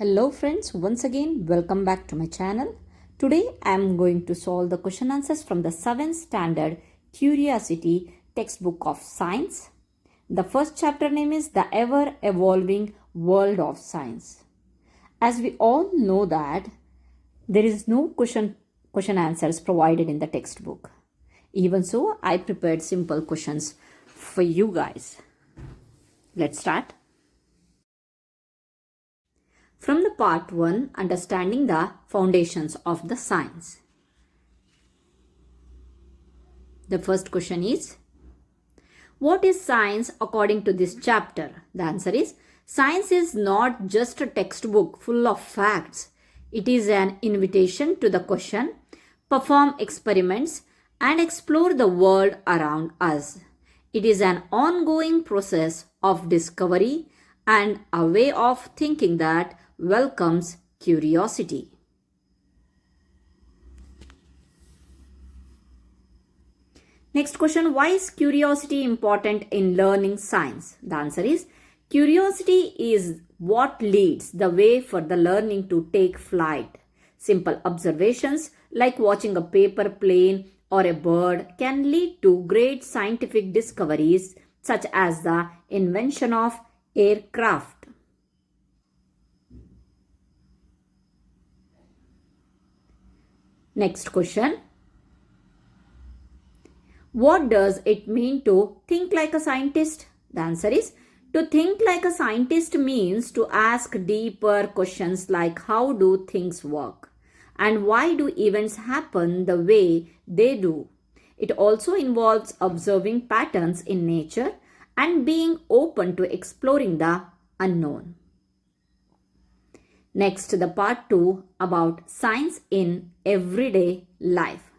Hello friends, once again welcome back to my channel. Today I am going to solve the question answers from the 7th standard Curiosity textbook of science. The first chapter name is The Ever Evolving World of Science. As we all know that there is no question answers provided in the textbook. Even so, I prepared simple questions for you guys. Let's start. From the part 1, understanding the foundations of the science. The first question is, what is science according to this chapter? The answer is, science is not just a textbook full of facts. It is an invitation to the question, perform experiments, and explore the world around us. It is an ongoing process of discovery and a way of thinking that welcomes curiosity. Next question, why is curiosity important in learning science? The answer is, curiosity is what leads the way for the learning to take flight. Simple observations like watching a paper plane or a bird can lead to great scientific discoveries such as the invention of aircraft. Next question. What does it mean to think like a scientist? The answer is, to think like a scientist means to ask deeper questions like how do things work and why do events happen the way they do. It also involves observing patterns in nature and being open to exploring the unknown. Next, the part 2 about science in everyday life.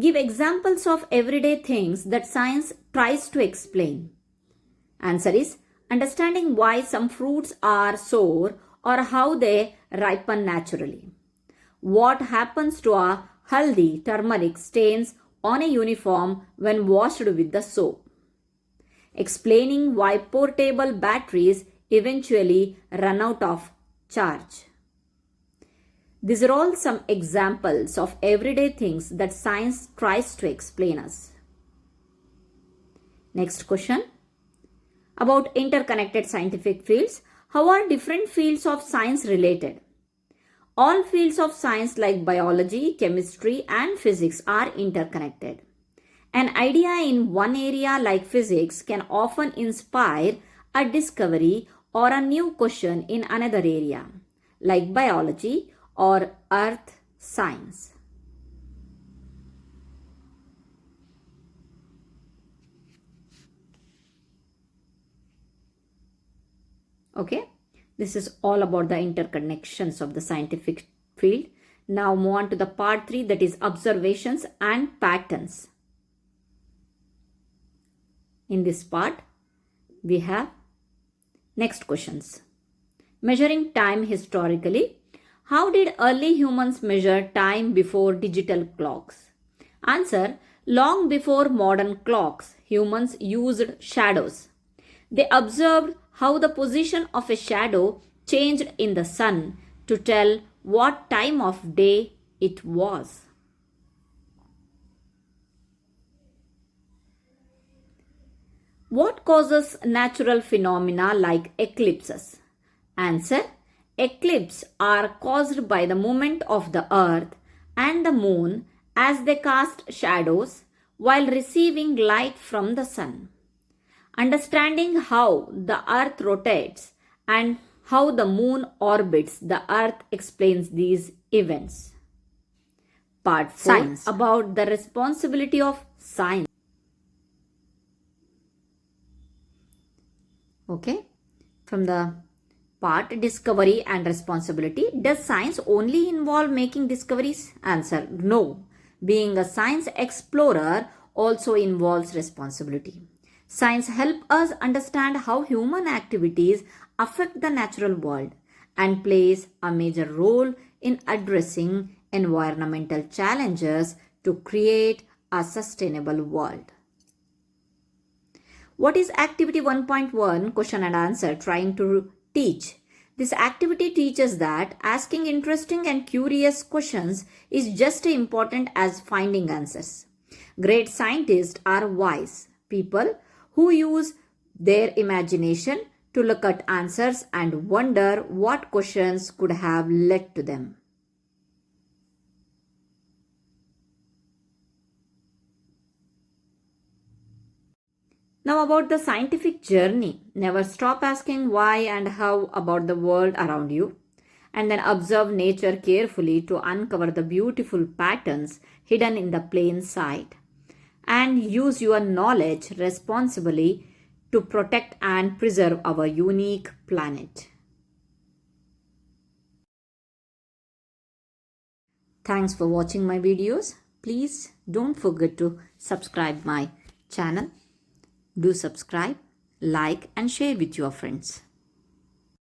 Give examples of everyday things that science tries to explain. Answer is, understanding why some fruits are sour or how they ripen naturally. What happens to a haldi turmeric stains on a uniform when washed with the soap. Explaining why portable batteries eventually run out of charge. These are all some examples of everyday things that science tries to explain us. Next question. About interconnected scientific fields. How are different fields of science related? All fields of science like biology, chemistry, and physics are interconnected. An idea in one area like physics can often inspire a discovery or a new question in another area like biology or earth science. Okay. This is all about the interconnections of the scientific field. Now move on to the part 3, that is observations and patterns. In this part, we have next questions. Measuring time historically. How did early humans measure time before digital clocks? Answer, long before modern clocks, humans used shadows. They observed how the position of a shadow changed in the sun to tell what time of day it was. What causes natural phenomena like eclipses? Answer, eclipses are caused by the movement of the earth and the moon as they cast shadows while receiving light from the sun. Understanding how the earth rotates and how the moon orbits the earth explains these events. Part 4, science, about the responsibility of science. Okay, from the part discovery and responsibility. Does science only involve making discoveries? Answer, no. Being a science explorer also involves responsibility. Science helps us understand how human activities affect the natural world and plays a major role in addressing environmental challenges to create a sustainable world. What is activity 1.1 question and answer trying to teach? This activity teaches that asking interesting and curious questions is just as important as finding answers. Great scientists are wise people who use their imagination to look at answers and wonder what questions could have led to them. Now, about the scientific journey, never stop asking why and how about the world around you, and then observe nature carefully to uncover the beautiful patterns hidden in the plain sight, and use your knowledge responsibly to protect and preserve our unique planet. Thanks for watching my videos. Please don't forget to subscribe my channel. Do subscribe, like and share with your friends.